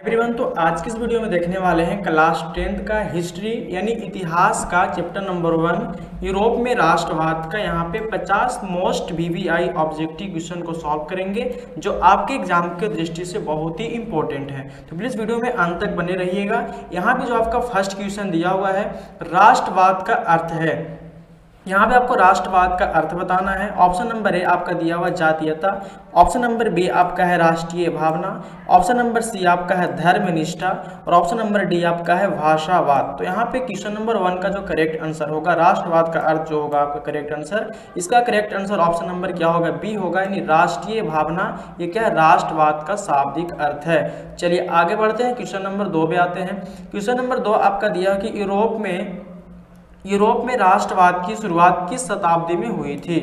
Everyone, तो आज की इस वीडियो में देखने वाले हैं क्लास 10th का हिस्ट्री यानी इतिहास का चैप्टर नंबर 1 यूरोप में राष्ट्रवाद का। यहाँ पे 50 मोस्ट वीवीआई ऑब्जेक्टिव क्वेश्चन को सॉल्व करेंगे जो आपके एग्जाम के दृष्टि से बहुत ही इंपॉर्टेंट है। तो प्लीज वीडियो में अंत तक बने रहिएगा। यहाँ पे जो आपका फर्स्ट क्वेश्चन दिया हुआ है, राष्ट्रवाद का अर्थ है। यहाँ पे आपको राष्ट्रवाद का अर्थ बताना है। ऑप्शन नंबर ए आपका दिया हुआ जातीयता, ऑप्शन नंबर बी आपका है राष्ट्रीय भावना, ऑप्शन नंबर सी आपका है धर्मनिष्ठा और ऑप्शन नंबर डी आपका है भाषावाद। तो यहाँ पे क्वेश्चन नंबर 1 का जो करेक्ट आंसर होगा, राष्ट्रवाद का अर्थ जो होगा आपका करेक्ट आंसर, इसका करेक्ट आंसर ऑप्शन नंबर क्या होगा, बी होगा, यानी राष्ट्रीय भावना। ये क्या है, राष्ट्रवाद का शाब्दिक अर्थ है। चलिए आगे बढ़ते हैं, क्वेश्चन नंबर 2 पे आते हैं। क्वेश्चन नंबर 2 आपका दिया है कि यूरोप में राष्ट्रवाद की शुरुआत किस शताब्दी में हुई थी।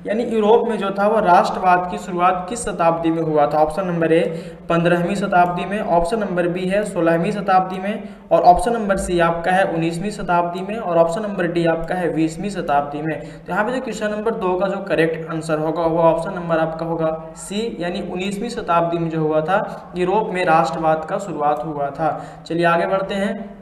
यानी यूरोप में जो था वो राष्ट्रवाद की शुरुआत किस शताब्दी में हुआ था। ऑप्शन नंबर ए 15वीं शताब्दी में, ऑप्शन नंबर बी है 16वीं शताब्दी में और ऑप्शन नंबर सी आपका है 19वीं शताब्दी में और ऑप्शन नंबर डी आपका है 20वीं शताब्दी में। तो यहाँ पे जो क्वेश्चन नंबर 2 का जो करेक्ट आंसर होगा वो ऑप्शन नंबर आपका होगा सी, यानी 19वीं शताब्दी में जो हुआ था यूरोप में राष्ट्रवाद का शुरुआत हुआ था। चलिए आगे बढ़ते हैं,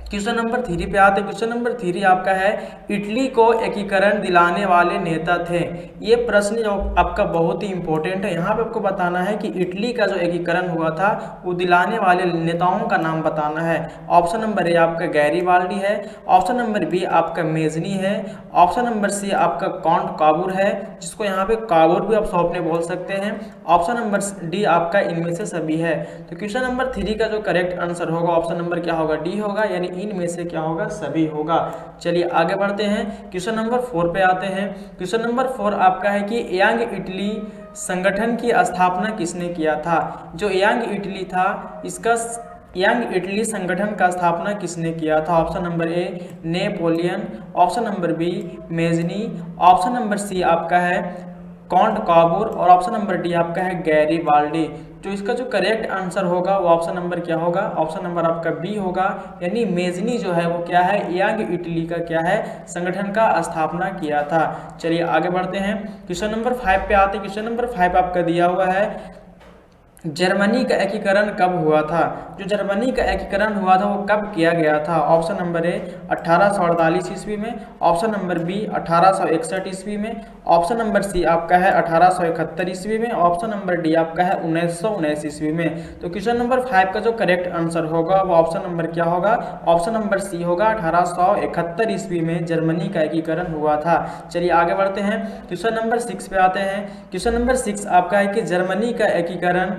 क्वेश्चन नंबर 3 पे आते हैं। क्वेश्चन नंबर 3 आपका है, इटली को एकीकरण दिलाने वाले नेता थे। ये प्रश्न जो आपका बहुत ही इंपॉर्टेंट है। यहाँ पे आपको बताना है कि इटली का जो एकीकरण हुआ था वो दिलाने वाले नेताओं का नाम बताना है। ऑप्शन नंबर ए आपका गैरीबाल्डी है, ऑप्शन नंबर बी आपका मेजनी है, ऑप्शन नंबर सी आपका काउंट काबूर है, जिसको यहाँ पे काबूर भी आप सौंपने बोल सकते हैं, ऑप्शन नंबर डी आपका इनमें से सभी है। तो क्वेश्चन नंबर 3 का जो करेक्ट आंसर होगा ऑप्शन नंबर क्या होगा, डी होगा, यानी इनमें से क्या होगा, सभी होगा। चलिए आगे बढ़ते हैं, क्वेश्चन नंबर 4 पे आते हैं। क्वेश्चन नंबर 4 आपका है कि यंग इटली संगठन की स्थापना किसने किया था। जो यंग इटली था, इसका यंग इटली संगठन का स्थापना किसने किया था। Option number A Napoleon, option number B Mazzini, option number C आपका है काउंट काबूर और ऑप्शन नंबर डी आपका है गैरीबाल्डी। तो इसका जो करेक्ट आंसर होगा वो ऑप्शन नंबर क्या होगा, ऑप्शन नंबर आपका बी होगा, यानी मेजनी जो है वो क्या है, यंग इटली का क्या है, संगठन का स्थापना किया था। चलिए आगे बढ़ते हैं, क्वेश्चन नंबर 5 पे आते हैं। क्वेश्चन नंबर 5 आपका दिया हुआ है, जर्मनी का एकीकरण कब हुआ था। जो जर्मनी का एकीकरण हुआ था वो कब किया गया था। ऑप्शन नंबर ए 1848 ईस्वी में, ऑप्शन नंबर बी 1861 ईस्वी में, ऑप्शन नंबर सी आपका है 1871 ईस्वी में, ऑप्शन नंबर डी आपका है 1919 ईस्वी में। तो क्वेश्चन नंबर 5 का जो करेक्ट आंसर होगा वो ऑप्शन नंबर क्या होगा, ऑप्शन नंबर सी होगा, 1871 ईस्वी में जर्मनी का एकीकरण हुआ था। चलिए आगे बढ़ते हैं, क्वेश्चन नंबर 6 पे आते हैं। क्वेश्चन नंबर 6 आपका है कि जर्मनी का एकीकरण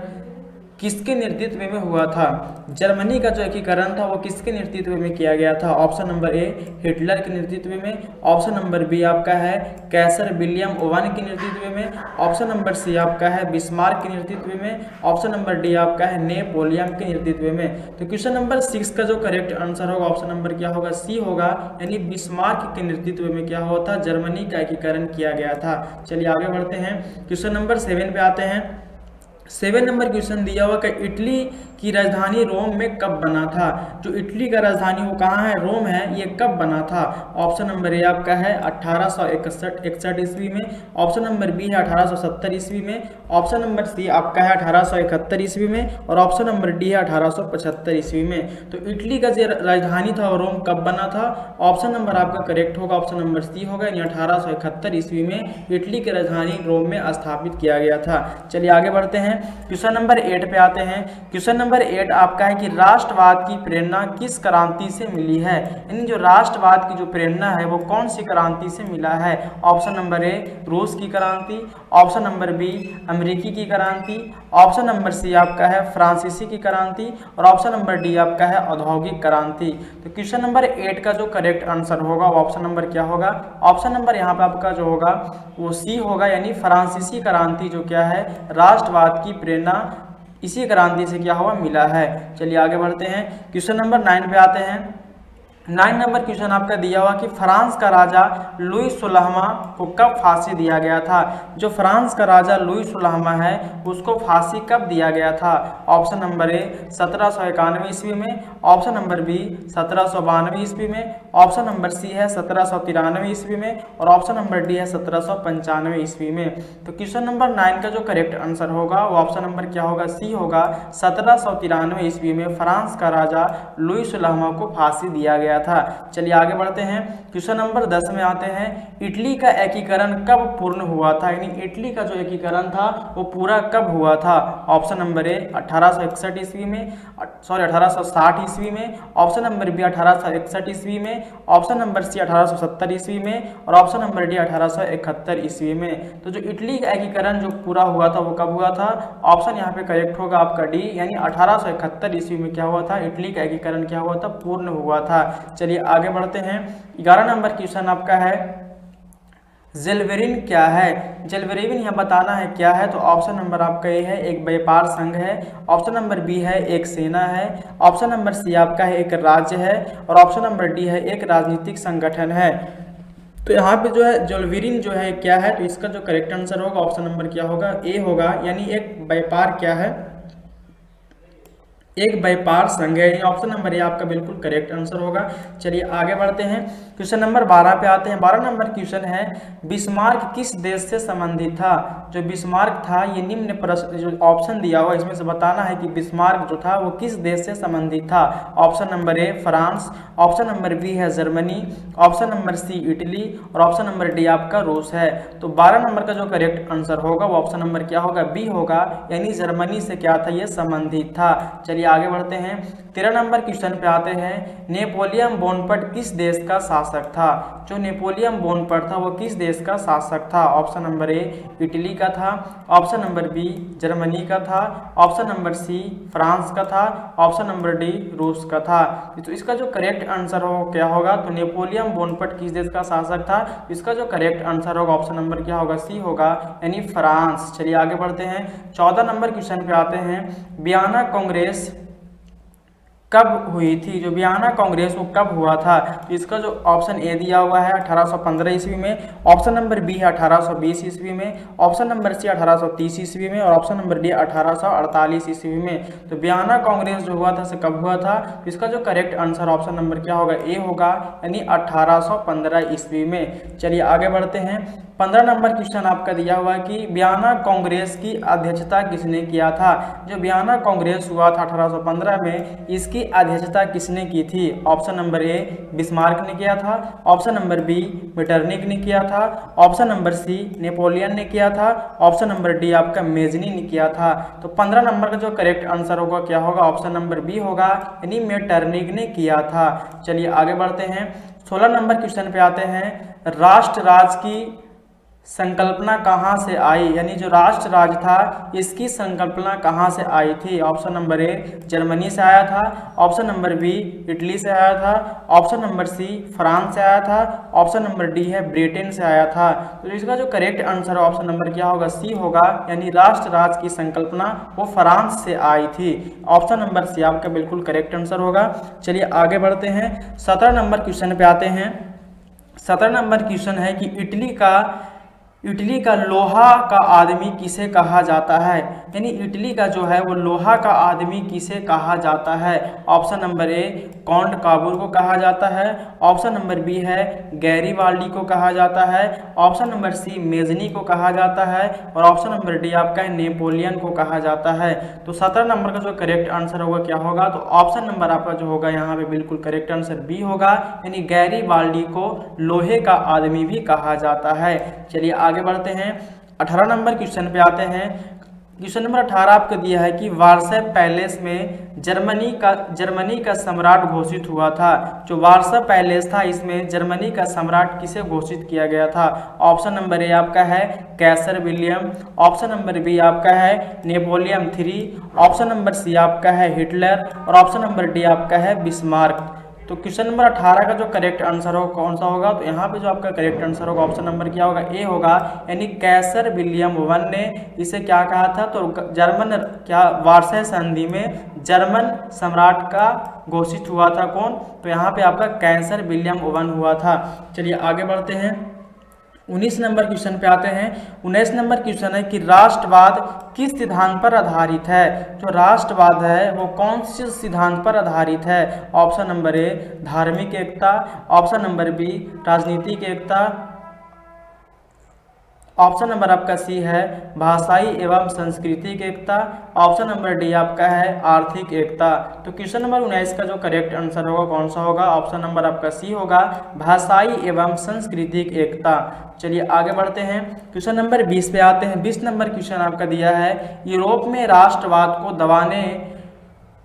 किसके नेतृत्व में हुआ था। जर्मनी का जो एकीकरण था वो किसके नेतृत्व में किया गया था। ऑप्शन नंबर ए हिटलर के नेतृत्व में, ऑप्शन नंबर बी आपका है कैसर विलियम ओवन के नेतृत्व में, ऑप्शन नंबर सी आपका है बिस्मार्क के नेतृत्व में, ऑप्शन नंबर डी आपका है नेपोलियन के नेतृत्व में। तो क्वेश्चन नंबर 6 का जो करेक्ट आंसर होगा ऑप्शन नंबर क्या होगा, सी होगा, यानी बिस्मार्क के नेतृत्व में क्या हुआ था, जर्मनी का एकीकरण किया गया था। चलिए आगे बढ़ते हैं, क्वेश्चन नंबर 7 पे आते हैं। 7 नंबर क्वेश्चन दिया हुआ कि इटली की राजधानी रोम में कब बना था। जो इटली का राजधानी वो कहाँ है, रोम है, ये कब बना था। ऑप्शन नंबर ए आपका है 1861 ईस्वी में, ऑप्शन नंबर बी है 1870 ईस्वी में, ऑप्शन नंबर सी आपका है 1871 ईस्वी में और ऑप्शन नंबर डी है 1875 ईस्वी में। तो इटली का जो राजधानी था वो रोम कब बना था। ऑप्शन नंबर आपका करेक्ट होगा, ऑप्शन नंबर सी होगा, यानी 1871 ईस्वी में इटली की राजधानी रोम में स्थापित किया गया था। चलिए आगे बढ़ते हैं, क्वेश्चन नंबर 8 पे आते हैं। क्वेश्चन नंबर 8 आपका है कि राष्ट्रवाद की प्रेरणा किस क्रांति से मिली है। यानी जो राष्ट्रवाद की जो प्रेरणा है वो कौन सी क्रांति से मिला है। ऑप्शन नंबर ए रूस की क्रांति, ऑप्शन नंबर बी अमेरिकी की क्रांति, ऑप्शन नंबर सी आपका है फ्रांसीसी की क्रांति और ऑप्शन नंबर डी आपका है औद्योगिक क्रांति। तो क्वेश्चन नंबर 8 का जो करेक्ट आंसर होगा ऑप्शन नंबर क्या होगा, ऑप्शन नंबर यहाँ पे आपका जो होगा वो सी होगा, यानी फ्रांसीसी क्रांति जो क्या है, राष्ट्रवाद की प्रेरणा इसी क्रांति से क्या हुआ, मिला है। चलिए आगे बढ़ते हैं, क्वेश्चन नंबर 9 पे आते हैं। 9 नंबर क्वेश्चन आपका दिया हुआ कि फ्रांस का राजा लुई 16वां को कब फांसी दिया गया था। जो फ्रांस का राजा लुई 16वां है उसको फांसी कब दिया गया था। ऑप्शन नंबर ए 1791 ईस्वी में, ऑप्शन नंबर बी 1792 ईस्वी में, ऑप्शन नंबर सी है 1793 ईस्वी में और ऑप्शन नंबर डी है 1795 ईस्वी में। तो क्वेश्चन नंबर 9 का जो करेक्ट आंसर होगा वो ऑप्शन नंबर क्या होगा, सी होगा। 1793 ईस्वी में फ्रांस का राजा लुई 16वां को फांसी दिया गया था। चलिए आगे बढ़ते हैं। क्वेश्चन नंबर 10 में आते हैं। इटली का एकीकरण कब पूर्ण हुआ था, यानी इटली का जो एकीकरण था वो पूरा कब हुआ था। ऑप्शन नंबर ए 1861 ईस्वी में, 1860 ईस्वी में, ऑप्शन नंबर बी 1861 ईस्वी में, ऑप्शन नंबर सी 1870 ईस्वी में और ऑप्शन नंबर डी 1871 ईस्वी में। तो जो इटली का एकीकरण जो पूरा हुआ था वो कब हुआ था। ऑप्शन यहाँ पे करेक्ट होगा आपका डी, यानी 1871 ईस्वी में क्या हुआ था, इटली का एकीकरण क्या हुआ था, पूर्ण हुआ था। चलिए आगे बढ़ते हैं। 11 नंबर क्वेश्चन आपका है, जेल्वेरिन क्या है। जेल्वेरिन यह बताना है क्या है। तो ऑप्शन नंबर आपका ए है एक व्यापार संघ है, ऑप्शन नंबर बी है एक सेना है, ऑप्शन नंबर सी आपका है एक राज्य है और ऑप्शन नंबर डी है एक राजनीतिक संगठन है। तो यहाँ पे जो है जेल्वेरिन जो है क्या है, तो इसका जो करेक्ट आंसर होगा ऑप्शन नंबर क्या होगा, ए होगा, यानी एक व्यापार क्या है, एक व्यापार संघ है। ऑप्शन नंबर ये आपका बिल्कुल करेक्ट आंसर होगा। चलिए आगे बढ़ते हैं। क्वेश्चन नंबर 12 पे आते हैं। 12 नंबर क्वेश्चन है, बिस्मार्क किस देश से संबंधित था। जो बिस्मार्क था ये निम्न प्रश्न जो ऑप्शन दिया हुआ इसमें से बताना है कि बिस्मार्क जो था वो किस देश से संबंधित था। Option number A France, option number B है Germany, option number C Italy और ऑप्शन नंबर डी आपका रूस है। तो 12 नंबर का जो करेक्ट आंसर होगा वो ऑप्शन नंबर क्या होगा, बी होगा, यानी जर्मनी से क्या था, ये संबंधित था। चलिए आगे बढ़ते हैं। 13 नंबर क्वेश्चन पे आते हैं। नेपोलियन बोनापार्ट किस देश का शासक था। जो नेपोलियन बोनापार्ट था वो किस देश का शासक था। ऑप्शन नंबर ए इटली का था, ऑप्शन नंबर बी जर्मनी का था, ऑप्शन नंबर सी फ्रांस का था, ऑप्शन नंबर डी रूस का था। तो इसका जो करेक्ट आंसर हो क्या होगा, तो नेपोलियन बोनापार्ट किस देश का शासक था। इसका जो करेक्ट आंसर होगा ऑप्शन नंबर क्या होगा, सी होगा, यानी फ्रांस। चलिए आगे बढ़ते हैं। 14 नंबर क्वेश्चन पे आते हैं। वियना कांग्रेस कब हुई थी। जो वियना कांग्रेस वो कब हुआ था। तो इसका जो ऑप्शन ए दिया हुआ है 1815 ईस्वी में, ऑप्शन नंबर बी है 1820 ईस्वी में, ऑप्शन नंबर सी 1830 ईस्वी में और ऑप्शन नंबर डी 1848 ईस्वी में। तो वियना कांग्रेस जो हुआ था से कब हुआ था। तो इसका जो करेक्ट आंसर ऑप्शन नंबर क्या होगा, ए होगा, यानी 1815 ईस्वी में। चलिए आगे बढ़ते हैं। 15 नंबर क्वेश्चन आपका दिया हुआ है कि वियना कांग्रेस की अध्यक्षता किसने किया था। जो वियना कांग्रेस हुआ था 1815 में, इसकी अध्यक्षता किसने की थी। ऑप्शन नंबर ए बिस्मार्क ने किया था, ऑप्शन नंबर बी मेटरनिक ने किया था, ऑप्शन नंबर सी नेपोलियन ने किया था, ऑप्शन नंबर डी आपका मेजनी ने किया था। तो 15 नंबर का जो करेक्ट आंसर होगा क्या होगा, ऑप्शन नंबर बी होगा, यानी मेटरनिक ने किया था। चलिए आगे बढ़ते हैं। 16 नंबर क्वेश्चन पे आते हैं। राष्ट्र राज्य की संकल्पना कहाँ से आई, यानी जो राष्ट्र राज्य था इसकी संकल्पना कहाँ से आई थी। ऑप्शन नंबर ए जर्मनी से आया था, ऑप्शन नंबर बी इटली से आया था, ऑप्शन नंबर सी फ्रांस से आया था, ऑप्शन नंबर डी है ब्रिटेन से आया था। तो इसका जो करेक्ट आंसर है ऑप्शन नंबर क्या होगा, सी होगा, यानी राष्ट्र राज्य की संकल्पना वो फ्रांस से आई थी। ऑप्शन नंबर सी आपका बिल्कुल करेक्ट आंसर होगा। चलिए आगे बढ़ते हैं। 17 नंबर क्वेश्चन पे आते हैं। 17 नंबर क्वेश्चन है कि इटली का लोहा का आदमी किसे कहा जाता है, यानी इटली का जो है वो लोहा का आदमी किसे कहा जाता है। ऑप्शन नंबर ए कॉन्ट काबूर को कहा जाता है, ऑप्शन नंबर बी है गैरीबाल्डी को कहा जाता है, ऑप्शन नंबर सी मेजनी को कहा जाता है और ऑप्शन नंबर डी आपका है नेपोलियन को कहा जाता है। तो 17 नंबर का जो करेक्ट आंसर होगा क्या होगा, तो ऑप्शन नंबर आपका जो होगा यहाँ पे बिल्कुल करेक्ट आंसर बी होगा, यानी गैरीबाल्डी को लोहे का आदमी भी कहा जाता है। चलिए आगे बढ़ते हैं। 18 नंबर क्वेश्चन पे आते हैं। क्वेश्चन नंबर 18 आपको दिया है कि वार्सा पैलेस में जर्मनी का सम्राट घोषित हुआ था। जो वार्सा पैलेस था इसमें जर्मनी का सम्राट किसे घोषित किया गया था। ऑप्शन नंबर ए आपका है कैसर विलियम, ऑप्शन नंबर बी आपका है नेपोलियन 3, ऑप्शन नंबर सी आपका है हिटलर और ऑप्शन नंबर डी आपका है बिस्मार्क। तो क्वेश्चन नंबर 18 का जो करेक्ट आंसर होगा कौन सा होगा, तो यहाँ पे जो आपका करेक्ट आंसर होगा ऑप्शन नंबर क्या होगा, ए होगा। यानी कैसर विलियम वन ने इसे क्या कहा था, तो जर्मन क्या वार्साई संधि में जर्मन सम्राट का घोषित हुआ था कौन, तो यहाँ पे आपका कैसर विलियम वन हुआ था। चलिए आगे बढ़ते हैं, 19 नंबर क्वेश्चन पे आते हैं। 19 नंबर क्वेश्चन है कि राष्ट्रवाद किस सिद्धांत पर आधारित है। जो राष्ट्रवाद है वो कौन से सिद्धांत पर आधारित है। ऑप्शन नंबर ए धार्मिक एकता, ऑप्शन नंबर बी राजनीतिक एकता, ऑप्शन नंबर आपका सी है भाषाई एवं सांस्कृतिक एकता, ऑप्शन नंबर डी आपका है आर्थिक एकता। तो क्वेश्चन नंबर 19 का जो करेक्ट आंसर होगा कौन सा होगा, ऑप्शन नंबर आपका सी होगा भाषाई एवं सांस्कृतिक एकता। चलिए आगे बढ़ते हैं, क्वेश्चन नंबर 20 पे आते हैं। 20 नंबर क्वेश्चन आपका दिया है यूरोप में राष्ट्रवाद को दबाने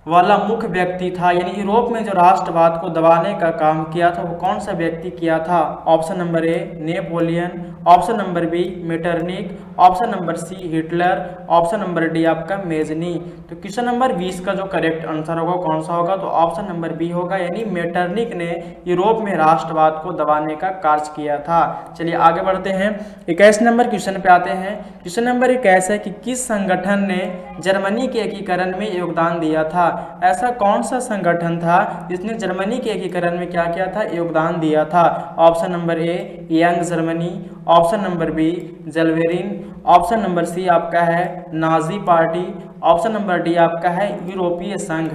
वाला मुख्य व्यक्ति था, यानी यूरोप में जो राष्ट्रवाद को दबाने का काम किया था वो कौन सा व्यक्ति किया था। Option number A Napoleon, option number B Metternich, option number C Hitler, option number D आपका मेजनी। तो क्वेश्चन नंबर 20 का जो करेक्ट आंसर होगा कौन सा होगा, तो ऑप्शन नंबर बी होगा, यानी मेटरनिक ने यूरोप में राष्ट्रवाद को दबाने का कार्य किया था। चलिए आगे बढ़ते हैं, 21 नंबर क्वेश्चन पे आते हैं। क्वेश्चन नंबर 21 है कि किस संगठन ने जर्मनी के एकीकरण में योगदान दिया था। ऐसा कौन सा संगठन था जिसने जर्मनी के एकीकरण में क्या किया था, योगदान दिया था। Option number A young Germany, option number B Zollverein, option number C आपका है Nazi party, option number D आपका है यूरोपीय संघ।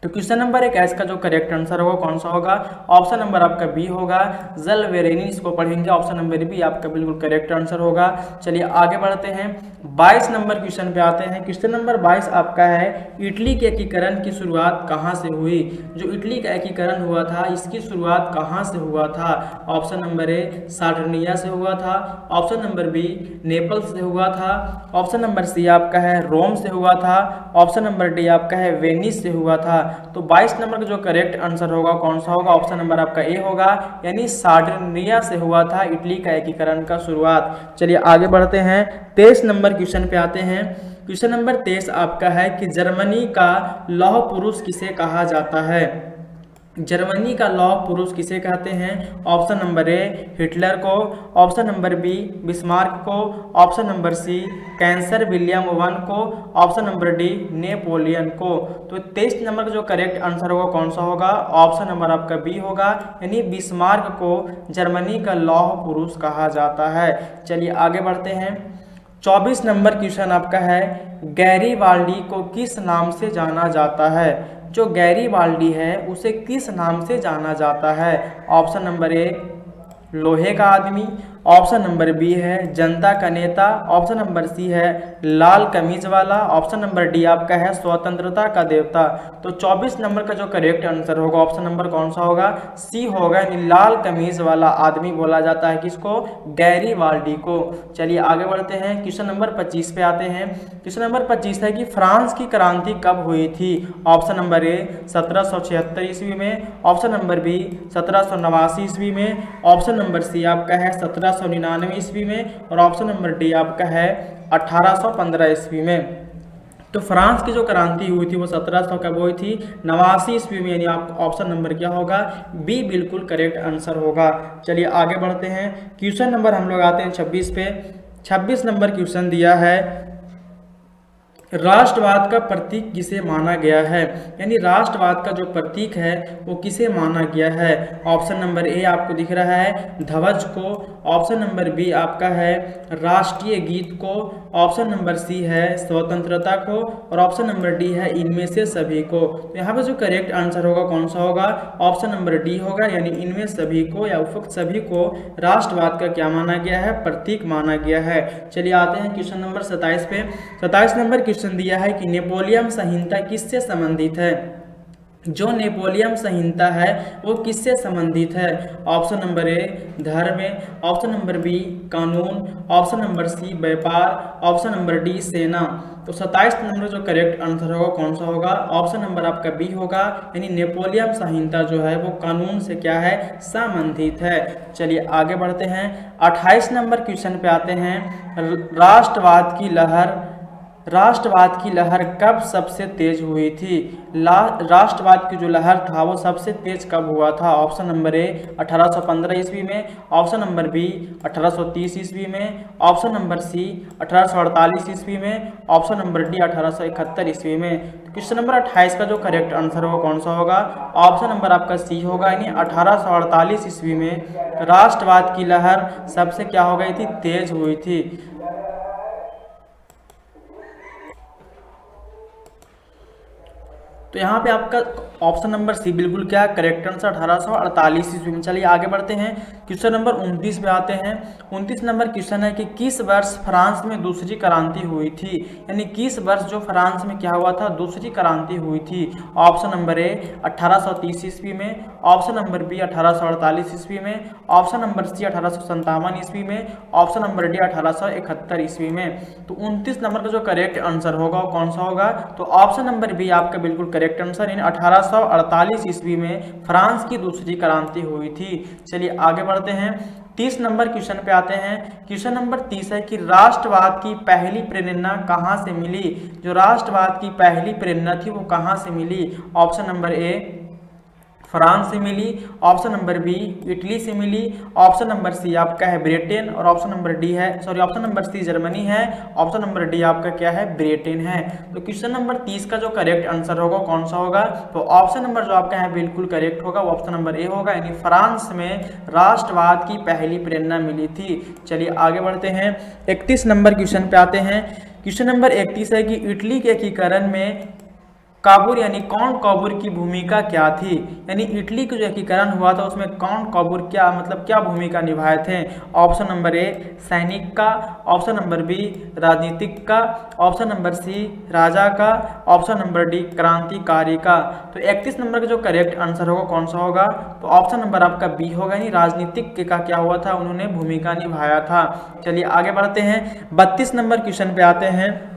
तो क्वेश्चन नंबर 21 का जो करेक्ट आंसर होगा कौन सा होगा, ऑप्शन नंबर आपका बी होगा जलवेरिनी, इसको पढ़ेंगे ऑप्शन नंबर बी आपका बिल्कुल करेक्ट आंसर होगा। चलिए आगे बढ़ते हैं, 22 नंबर क्वेश्चन पे आते हैं। क्वेश्चन नंबर 22 आपका है इटली के एकीकरण की शुरुआत कहाँ से हुई। जो इटली का एकीकरण हुआ था इसकी शुरुआत कहाँ से हुआ था। ऑप्शन नंबर ए सार्डिनिया से हुआ था, ऑप्शन नंबर बी नेपल्स से हुआ था, ऑप्शन नंबर सी आपका है रोम से हुआ था, ऑप्शन नंबर डी आपका है वेनिस से हुआ था। तो 22 नंबर का जो करेक्ट आंसर होगा कौन सा होगा, ऑप्शन नंबर आपका ए होगा, यानी सार्डिनिया से हुआ था इटली का एकीकरण का शुरुआत। चलिए आगे बढ़ते हैं, 23 नंबर क्वेश्चन पे आते हैं। क्वेश्चन नंबर 23 आपका है कि जर्मनी का लौह पुरुष किसे कहा जाता है। जर्मनी का लौह पुरुष किसे कहते हैं। ऑप्शन नंबर ए हिटलर को, ऑप्शन नंबर बी बिस्मार्क को, option number C Kaiser William one को, ऑप्शन नंबर डी नेपोलियन को। तो 23 नंबर का जो करेक्ट आंसर होगा कौन सा होगा, ऑप्शन नंबर आपका बी होगा, यानी बिस्मार्क को जर्मनी का लौह पुरुष कहा जाता है। चलिए आगे बढ़ते हैं, 24 नंबर क्वेश्चन आपका है गैरीबाल्डी को किस नाम से जाना जाता है। जो गैरीबाल्डी है उसे किस नाम से जाना जाता है। ऑप्शन नंबर ए लोहे का आदमी, ऑप्शन नंबर बी है जनता का नेता, ऑप्शन नंबर सी है लाल कमीज वाला, ऑप्शन नंबर डी आपका है स्वतंत्रता का देवता। तो 24 नंबर का जो करेक्ट आंसर होगा ऑप्शन नंबर कौन सा होगा, सी होगा, यानी लाल कमीज वाला आदमी बोला जाता है किसको, गैरीबाल्डी को। चलिए आगे बढ़ते हैं, क्वेश्चन नंबर 25 पे आते हैं। क्वेश्चन नंबर 25 है कि फ्रांस की क्रांति कब हुई थी। ऑप्शन नंबर ए 1776 ईस्वी में, ऑप्शन नंबर बी 1789 ईस्वी में, ऑप्शन नंबर सी आपका है 1799 ईस्वी में, और ऑप्शन नंबर डी आपका है 1815 ईस्वी में। तो फ्रांस की जो क्रांति हुई थी वो 1700 कब हुई थी, 89 ईस्वी में, यानी आप ऑप्शन नंबर क्या होगा, बी बिल्कुल करेक्ट आंसर होगा। चलिए आगे बढ़ते हैं, क्वेश्चन नंबर हम लोग आते हैं 26 पे। 26 नंबर क्वेश्चन दिया है राष्ट्रवाद का प्रतीक किसे माना गया है, यानी राष्ट्रवाद का जो प्रतीक है वो किसे माना गया है। ऑप्शन नंबर ए आपको दिख रहा है ध्वज को, ऑप्शन नंबर बी आपका है राष्ट्रीय गीत को, ऑप्शन नंबर सी है स्वतंत्रता को, और ऑप्शन नंबर डी है इनमें से सभी को। तो यहाँ पे जो करेक्ट आंसर होगा कौन सा होगा, ऑप्शन नंबर डी होगा, यानी इनमें सभी को या उपरोक्त सभी को राष्ट्रवाद का क्या माना गया है, प्रतीक माना गया है। चलिए आते हैं क्वेश्चन नंबर 27 पे। 27 नंबर क्वेश्चन दिया है कि नेपोलियन संहिता किससे संबंधित है। जो नेपोलियन संहिता है वो किससे संबंधित है। ऑप्शन नंबर ए धर्म, ऑप्शन नंबर बी कानून, ऑप्शन नंबर सी व्यापार, ऑप्शन नंबर डी सेना। तो 27 नंबर जो करेक्ट आंसर होगा कौन सा होगा, ऑप्शन नंबर आपका बी होगा, यानी नेपोलियन संहिता जो है वो कानून से क्या है, संबंधित है। चलिए आगे बढ़ते हैं, 28 नंबर क्वेश्चन पे आते हैं। राष्ट्रवाद की लहर राष्ट्रवाद की लहर कब सबसे तेज हुई थी? राष्ट्रवाद की जो लहर था वो सबसे तेज कब हुआ था? ऑप्शन नंबर ए 1815 ईस्वी में, ऑप्शन नंबर बी 1830 ईस्वी में, ऑप्शन नंबर सी 1848 ईस्वी में, ऑप्शन नंबर डी 1871 ईस्वी में। तो क्वेश्चन नंबर 28 का जो करेक्ट आंसर होगा कौन सा होगा? ऑप्शन नंबर आपका सी होगा, यानी 1848 ईस्वी में राष्ट्रवाद की लहर सबसे क्या हो गई थी? तेज हुई थी। तो यहाँ पे आपका ऑप्शन नंबर सी बिल्कुल क्या करेक्ट आंसर 1848 ईस्वी में। चलिए आगे बढ़ते हैं, क्वेश्चन नंबर 29 पे आते हैं। 29 नंबर क्वेश्चन है कि किस वर्ष फ्रांस में दूसरी क्रांति हुई थी? यानी किस वर्ष जो फ्रांस में क्या हुआ था? दूसरी क्रांति हुई थी। ऑप्शन नंबर ए 1830 ईस्वी में, ऑप्शन नंबर बी 1848 ईस्वी में, ऑप्शन नंबर सी 1857 ईस्वी में, ऑप्शन नंबर डी 1871 ईस्वी में। तो 29 नंबर का जो करेक्ट आंसर होगा वो कौन सा होगा? तो ऑप्शन नंबर बी आपका बिल्कुल करेक्ट आंसर, यानी 1848 ईस्वी में फ्रांस की दूसरी क्रांति हुई थी। चलिए आगे बढ़ते हैं, 30 नंबर क्वेश्चन पे आते हैं। क्वेश्चन नंबर 30 है कि राष्ट्रवाद की पहली प्रेरणा कहां से मिली? जो राष्ट्रवाद की पहली प्रेरणा थी वो कहां से मिली? ऑप्शन नंबर ए फ्रांस से मिली, ऑप्शन नंबर बी इटली से मिली, ऑप्शन नंबर सी आपका है ब्रिटेन, और ऑप्शन नंबर डी है ऑप्शन नंबर सी जर्मनी है, ऑप्शन नंबर डी आपका क्या है? ब्रिटेन है। तो क्वेश्चन नंबर 30 का जो करेक्ट आंसर होगा कौन सा होगा? तो ऑप्शन नंबर जो आपका है बिल्कुल करेक्ट होगा, वो ऑप्शन नंबर ए होगा, यानी फ्रांस में राष्ट्रवाद की पहली प्रेरणा मिली थी। चलिए आगे बढ़ते हैं, 31 नंबर क्वेश्चन पे आते हैं। क्वेश्चन नंबर 31 है कि इटली के एकीकरण में काबूर यानी कौन काबूर की भूमिका क्या थी? यानी इटली का जो एकीकरण हुआ था उसमें कौन काबूर क्या मतलब क्या भूमिका निभाए थे? ऑप्शन नंबर ए सैनिक का, ऑप्शन नंबर बी राजनीतिक का, ऑप्शन नंबर सी राजा का, ऑप्शन नंबर डी क्रांतिकारी का। तो 31 नंबर का जो करेक्ट आंसर होगा कौन सा होगा? तो ऑप्शन नंबर आपका बी होगा, यानी राजनीतिक का क्या हुआ था? उन्होंने भूमिका निभाया था। चलिए आगे बढ़ते हैं, 32 नंबर क्वेश्चन पे आते हैं।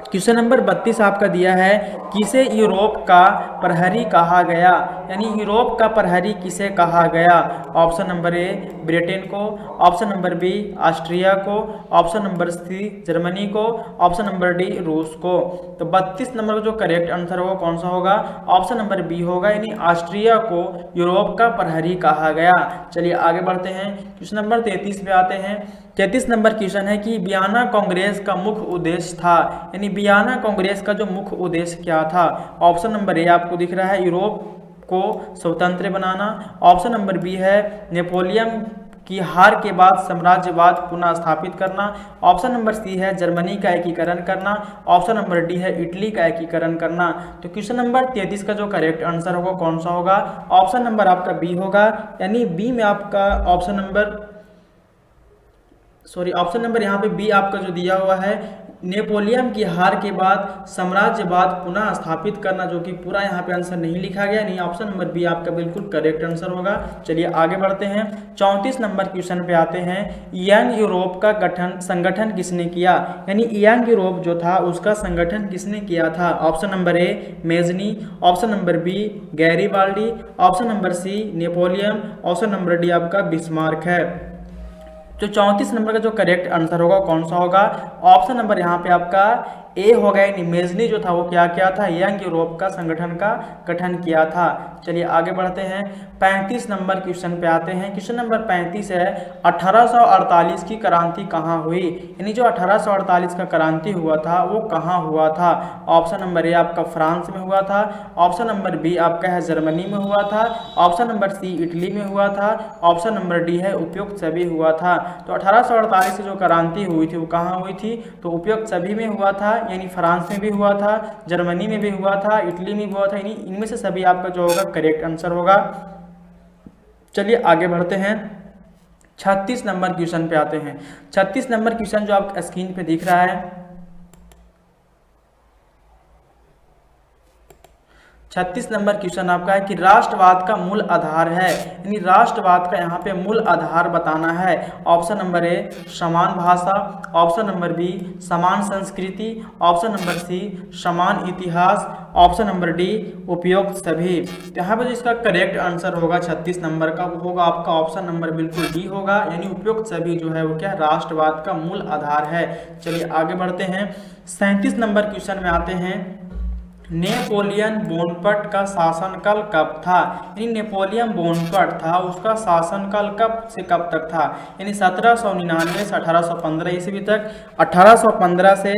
क्वेश्चन नंबर 32 आपका दिया है, किसे यूरोप का प्रहरी कहा गया? यानी यूरोप का प्रहरी किसे कहा गया? ऑप्शन नंबर ए ब्रिटेन को, ऑप्शन नंबर बी ऑस्ट्रिया को, ऑप्शन नंबर सी जर्मनी को, ऑप्शन नंबर डी रूस को। तो 32 नंबर का जो करेक्ट आंसर होगा कौन सा होगा? ऑप्शन नंबर बी होगा, यानी ऑस्ट्रिया को यूरोप का प्रहरी कहा गया। चलिए आगे बढ़ते हैं, क्वेश्चन नंबर 33 पे आते हैं। 33 नंबर क्वेश्चन है कि वियना कांग्रेस का मुख्य उद्देश्य था, यानी वियना कांग्रेस का जो मुख्य उद्देश्य क्या था? ऑप्शन नंबर ए आपको दिख रहा है यूरोप को स्वतंत्र बनाना, ऑप्शन नंबर बी है नेपोलियन की हार के बाद साम्राज्यवाद पुनः स्थापित करना, ऑप्शन नंबर सी है जर्मनी का एकीकरण करना, ऑप्शन नंबर डी है इटली का एकीकरण करना। तो क्वेश्चन नंबर 33 का जो करेक्ट आंसर होगा कौन सा होगा? ऑप्शन नंबर आपका बी होगा, यानी बी में आपका ऑप्शन नंबर यहाँ पे बी आपका जो दिया हुआ है नेपोलियन की हार के बाद साम्राज्यवाद पुनः स्थापित करना, जो कि पूरा यहाँ पे आंसर नहीं लिखा गया, नहीं ऑप्शन नंबर बी आपका बिल्कुल करेक्ट आंसर होगा। चलिए आगे बढ़ते हैं, 34 नंबर क्वेश्चन पे आते हैं। यंग यूरोप का संगठन किसने किया? यानी यंग यूरोप जो था उसका संगठन किसने किया था? Option number A Mazzini, option number B Garibaldi, option number C Napoleon, option number D आपका बिस्मार्क है। जो 34 नंबर का जो करेक्ट आंसर होगा कौन सा होगा? ऑप्शन नंबर यहाँ पे आपका ए हो गया, मेजनी जो था वो क्या किया था? यंग यूरोप का संगठन का गठन किया था। चलिए आगे बढ़ते हैं, 35 नंबर क्वेश्चन पे आते हैं। क्वेश्चन नंबर 35 है 1848 की क्रांति कहाँ हुई? यानी जो 1848 का क्रांति हुआ था वो कहाँ हुआ था? ऑप्शन नंबर ए आपका फ्रांस में हुआ था, ऑप्शन नंबर बी आपका है जर्मनी में हुआ था, ऑप्शन नंबर सी इटली में हुआ था, ऑप्शन नंबर डी है उपयुक्त सभी हुआ था। तो 1848 की जो क्रांति हुई थी वो कहाँ हुई थी? तो उपयुक्त सभी में हुआ था, यानी फ्रांस में भी हुआ था, जर्मनी में भी हुआ था, इटली में भी हुआ था, यानी इनमें से सभी आपका जो होगा करेक्ट आंसर होगा। चलिए आगे बढ़ते हैं, 36 नंबर क्वेश्चन पे आते हैं। 36 नंबर क्वेश्चन जो आप स्क्रीन पे दिख रहा है, 36 नंबर क्वेश्चन आपका है कि राष्ट्रवाद का मूल आधार है, यानी राष्ट्रवाद का यहाँ पे मूल आधार बताना है। ऑप्शन नंबर ए समान भाषा, ऑप्शन नंबर बी समान संस्कृति, ऑप्शन नंबर सी समान इतिहास, ऑप्शन नंबर डी उपयुक्त सभी। तो यहाँ पे जो इसका करेक्ट आंसर होगा 36 नंबर का, वो होगा आपका ऑप्शन नंबर बिल्कुल डी होगा, यानी उपयुक्त सभी जो है वो क्या राष्ट्रवाद का मूल आधार है। चलिए आगे बढ़ते हैं। 37 नंबर क्वेश्चन में आते हैं, नेपोलियन बोनापार्ट का शासनकाल कब था, यानी नेपोलियन बोनापार्ट था उसका शासनकाल कब से कब तक था, यानी 1799 से 1815 ईस्वी तक, 1815 से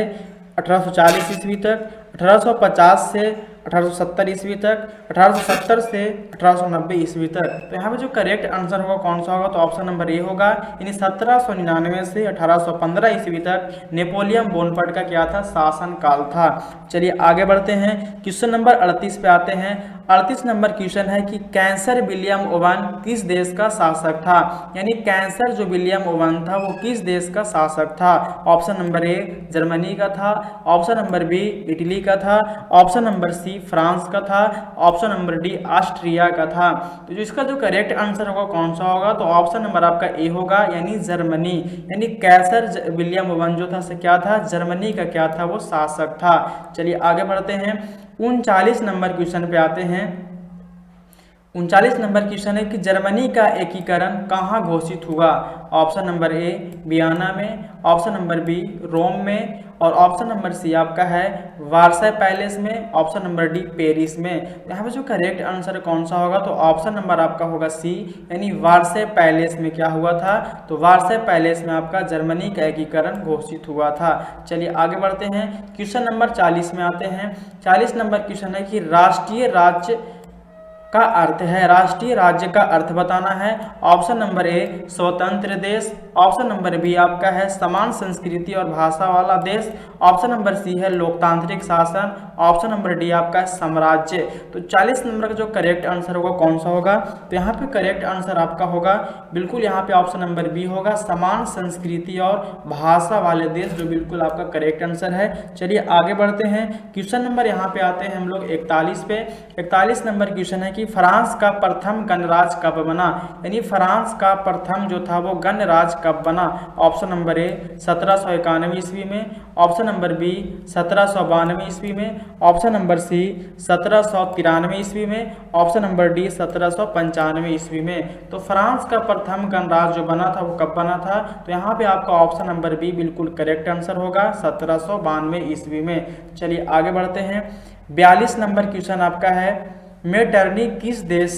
1840 ईस्वी तक, 1850 से 1870 ईस्वी तक, 1870 से 1890 ईस्वी तक। तो यहाँ पे जो करेक्ट आंसर होगा कौन सा होगा, तो ऑप्शन नंबर ए होगा, यानी 1799 से 1815 ईस्वी तक नेपोलियन बोनापार्ट का क्या था, शासनकाल था। चलिए आगे बढ़ते हैं। क्वेश्चन नंबर 38 पे आते हैं। 38 नंबर क्वेश्चन है कि कैंसर विलियम ओवन किस देश का शासक था, यानी कैंसर जो विलियम ओवन था वो किस देश का शासक था। ऑप्शन नंबर ए जर्मनी का था, ऑप्शन नंबर बी इटली का था, ऑप्शन नंबर सी फ्रांस का था, ऑप्शन नंबर डी ऑस्ट्रिया का था। तो जो इसका जो करेक्ट आंसर होगा कौन सा होगा, तो ऑप्शन नंबर आपका ए होगा, यानी जर्मनी, यानी कैंसर विलियम ओवन जो था से क्या था, जर्मनी का क्या था, वो शासक था। चलिए आगे बढ़ते हैं। 39 नंबर क्वेश्चन पे आते हैं। 39 नंबर क्वेश्चन है कि जर्मनी का एकीकरण कहाँ घोषित हुआ। ऑप्शन नंबर ए वियना में, ऑप्शन नंबर बी रोम में, और ऑप्शन नंबर सी आपका है वार्साई पैलेस में, ऑप्शन नंबर डी पेरिस में। यहाँ पे जो करेक्ट आंसर कौन सा होगा, तो ऑप्शन नंबर आपका होगा सी, यानी वार्साई पैलेस में क्या हुआ था, तो वार्साई पैलेस में आपका जर्मनी का एकीकरण घोषित हुआ था। चलिए आगे बढ़ते हैं। क्वेश्चन नंबर 40 में आते हैं। 40 नंबर क्वेश्चन है कि राष्ट्रीय राज्य का अर्थ है, राष्ट्रीय राज्य का अर्थ बताना है। ऑप्शन नंबर ए स्वतंत्र देश, ऑप्शन नंबर बी आपका है समान संस्कृति और भाषा वाला देश, ऑप्शन नंबर सी है लोकतांत्रिक शासन, ऑप्शन नंबर डी आपका है साम्राज्य। तो 40 नंबर का जो करेक्ट आंसर होगा कौन सा होगा, तो यहाँ पे करेक्ट आंसर आपका होगा बिल्कुल यहाँ पे ऑप्शन नंबर बी होगा, समान संस्कृति और भाषा वाले देश, जो बिल्कुल आपका करेक्ट आंसर है। चलिए आगे बढ़ते हैं। क्वेश्चन नंबर यहाँ पे आते हैं हम लोग 41 पे। 41 नंबर क्वेश्चन है कि फ्रांस का प्रथम गणराज्य कब बना, यानी फ्रांस का प्रथम जो था वो गणराज्य कब बना। ऑप्शन नंबर ए 1791 ईस्वी में, ऑप्शन नंबर बी 1792 ईस्वी में, ऑप्शन नंबर सी 1793 ईस्वी में, ऑप्शन नंबर डी 1795 ईस्वी में। तो फ्रांस का प्रथम गणराज्य जो बना था वो कब बना था, तो यहाँ पे आपका ऑप्शन नंबर बी बिल्कुल करेक्ट आंसर होगा 1792 ईस्वी में। चलिए आगे बढ़ते हैं। 42 नंबर क्वेश्चन आपका है, मेटरनिक किस देश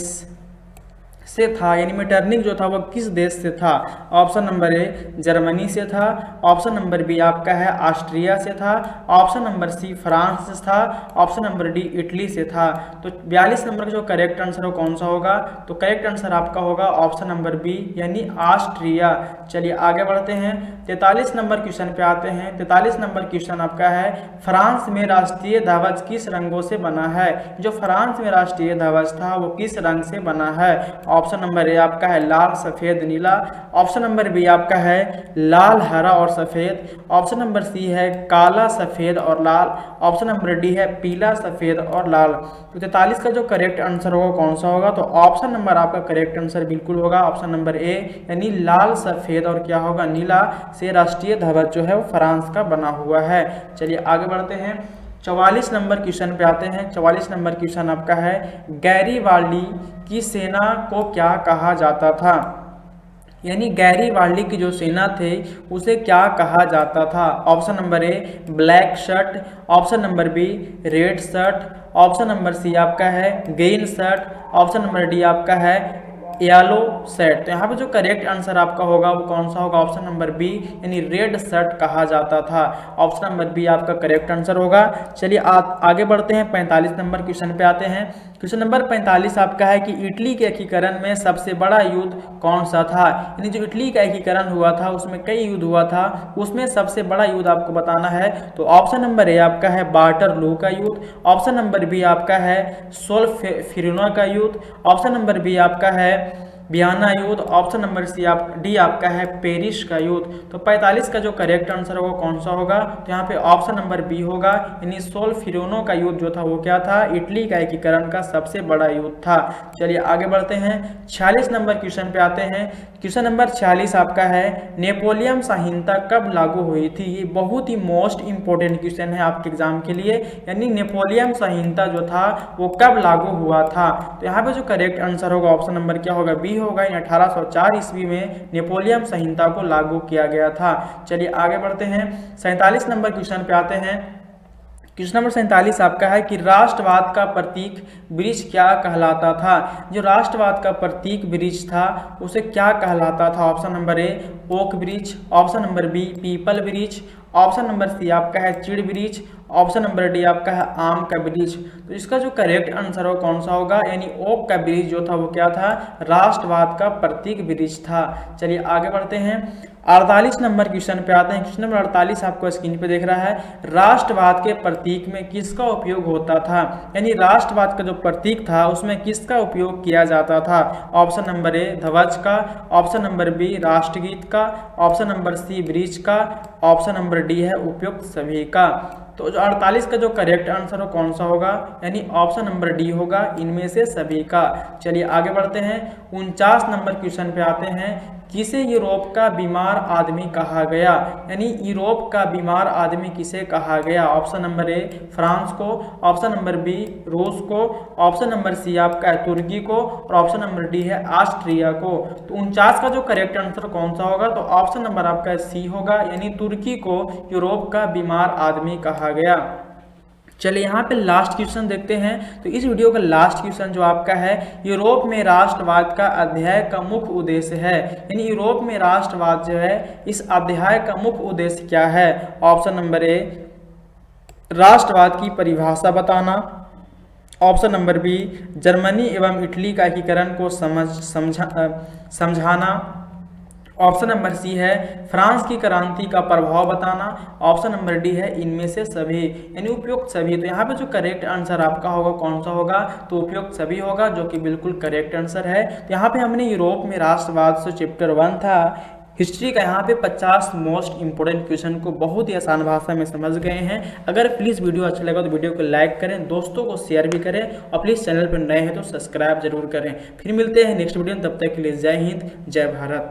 से था, यानी मेटरनिक जो था वो किस देश से था। ऑप्शन नंबर ए जर्मनी से था, ऑप्शन नंबर बी आपका है ऑस्ट्रिया से था, ऑप्शन नंबर सी फ्रांस से था, ऑप्शन नंबर डी इटली से था। तो 42 नंबर का जो करेक्ट आंसर हो कौन सा होगा, तो करेक्ट आंसर आपका होगा ऑप्शन नंबर बी, यानी ऑस्ट्रिया। चलिए आगे बढ़ते हैं। 43 नंबर क्वेश्चन पे आते हैं। 43 नंबर क्वेश्चन आपका है, फ्रांस में राष्ट्रीय ध्वज किस रंगों से बना है। जो फ्रांस में राष्ट्रीय ध्वज था वो किस रंग से बना है। ऑप्शन नंबर ए आपका है लाल सफेद नीला, ऑप्शन नंबर बी आपका है लाल हरा और सफेद, ऑप्शन नंबर सी है काला सफेद और लाल, ऑप्शन नंबर डी है पीला सफेद और लाल। तो 43 का जो करेक्ट आंसर होगा कौन सा होगा, तो ऑप्शन नंबर आपका करेक्ट आंसर बिल्कुल होगा ऑप्शन नंबर ए, यानी लाल सफेद और क्या होगा नीला से राष्ट्रीय ध्वज जो है वो फ्रांस का बना हुआ है। चलिए आगे बढ़ते हैं। 44 नंबर क्वेश्चन पे आते हैं। 44 नंबर क्वेश्चन आपका है, गैरीबाल्डी की सेना को क्या कहा जाता था, यानी गैरीबाल्डी की जो सेना थे उसे क्या कहा जाता था। Option number A black shirt, option number B red shirt, option number C आपका है green shirt, option number D आपका है येलो शर्ट। तो यहाँ पे जो करेक्ट आंसर आपका होगा वो कौन सा होगा, ऑप्शन नंबर बी, यानी रेड शर्ट कहा जाता था। ऑप्शन नंबर बी आपका करेक्ट आंसर होगा। चलिए आगे बढ़ते हैं। 45 नंबर क्वेश्चन पे आते हैं। क्वेश्चन नंबर 45 आपका है कि इटली के एकीकरण में सबसे बड़ा युद्ध कौन सा था, यानी जो इटली का एकीकरण हुआ था उसमें कई युद्ध हुआ था, उसमें सबसे बड़ा युद्ध आपको बताना है। तो ऑप्शन नंबर ए आपका है वाटरलू का युद्ध, ऑप्शन नंबर बी आपका है सोल्फेरिनो का युद्ध, ऑप्शन नंबर बी आपका है वियना युद्ध, ऑप्शन नंबर डी आपका है पेरिस का युद्ध। तो 45 का जो करेक्ट आंसर होगा कौन सा होगा, तो यहाँ पे ऑप्शन नंबर बी होगा, यानी सोल्फिरोनो का युद्ध जो था वो क्या था, इटली का एकीकरण का सबसे बड़ा युद्ध था। चलिए आगे बढ़ते हैं, 46 नंबर क्वेश्चन पे आते हैं। क्वेश्चन नंबर 46 आपका है, नेपोलियन संहिता कब लागू हुई थी। ये बहुत ही मोस्ट इंपोर्टेंट क्वेश्चन है आपके एग्जाम के लिए, यानी नेपोलियन संहिता जो था वो कब लागू हुआ था। तो यहाँ पे जो करेक्ट आंसर होगा ऑप्शन नंबर क्या होगा, बी होगा। 1804 ईस्वी में नेपोलियन संहिता को लागू किया गया था। चलिए आगे बढ़ते हैं, 47 नंबर क्वेश्चन पे आते हैं। क्वेश्चन नंबर 47 आपका है कि राष्ट्रवाद का प्रतीक वृक्ष क्या कहलाता था। जो राष्ट्रवाद का प्रतीक वृक्ष था उसे क्या कहलाता था। ऑप्शन नंबर ए ओक वृक्ष, ऑप्शन नंबर बी पीपल वृक्ष, ऑप्शन नंबर सी आपका है चिड़ वृक्ष, ऑप्शन नंबर डी आपका है आम का वृक्ष। तो इसका जो करेक्ट आंसर हो कौन सा होगा, यानी ओक का वृक्ष जो था वो क्या था, राष्ट्रवाद का प्रतीक वृक्ष था। चलिए आगे बढ़ते हैं, 48 नंबर क्वेश्चन पे आते हैं। क्वेश्चन नंबर 48 आपको स्क्रीन पे दिख रहा है, राष्ट्रवाद के प्रतीक में किसका उपयोग होता था। यानी राष्ट्रवाद का जो प्रतीक था उसमें किसका उपयोग किया जाता था। ऑप्शन नंबर ए ध्वज का, ऑप्शन नंबर बी राष्ट्रगीत का, ऑप्शन नंबर सी वृक्ष का, ऑप्शन नंबर डी है उपयुक्त सभी का। तो जो 48 का जो करेक्ट आंसर हो कौन सा होगा, यानी ऑप्शन नंबर डी होगा, इनमें से सभी का। चलिए आगे बढ़ते हैं, 49 नंबर क्वेश्चन पे आते हैं, किसे यूरोप का बीमार आदमी कहा गया। यानी यूरोप का बीमार आदमी किसे कहा गया। ऑप्शन नंबर ए फ्रांस को, ऑप्शन नंबर बी रूस को, ऑप्शन नंबर सी आपका है तुर्की को, और ऑप्शन नंबर डी है ऑस्ट्रिया को। तो 49 का जो करेक्ट आंसर कौन सा होगा, तो ऑप्शन नंबर आपका सी होगा, यानी तुर्की को यूरोप का बीमार आदमी कहा गया। चलिए यहाँ पे लास्ट क्वेश्चन देखते हैं। तो इस वीडियो का लास्ट क्वेश्चन जो आपका है, यूरोप में राष्ट्रवाद का अध्याय का मुख्य उद्देश्य है। यानी यूरोप में राष्ट्रवाद जो है इस अध्याय का मुख्य उद्देश्य क्या है। ऑप्शन नंबर ए राष्ट्रवाद की परिभाषा बताना, ऑप्शन नंबर बी जर्मनी एवं इटली का एकीकरण को समझाना, ऑप्शन नंबर सी है फ्रांस की क्रांति का प्रभाव बताना, ऑप्शन नंबर डी है इनमें से सभी, यानी उपयुक्त सभी। तो यहाँ पे जो करेक्ट आंसर आपका होगा कौन सा होगा, तो उपयुक्त सभी होगा, जो कि बिल्कुल करेक्ट आंसर है। तो यहाँ पे हमने यूरोप में राष्ट्रवाद से चैप्टर 1 था हिस्ट्री का, यहाँ पे 50 मोस्ट इंपोर्टेंट क्वेश्चन को बहुत ही आसान भाषा में समझ गए हैं। अगर प्लीज़ वीडियो अच्छा लगा तो वीडियो को लाइक करें, दोस्तों को शेयर भी करें, और प्लीज़ चैनल पर नए हैं तो सब्सक्राइब जरूर करें। फिर मिलते हैं नेक्स्ट वीडियो में, तब तक के लिए जय हिंद जय भारत।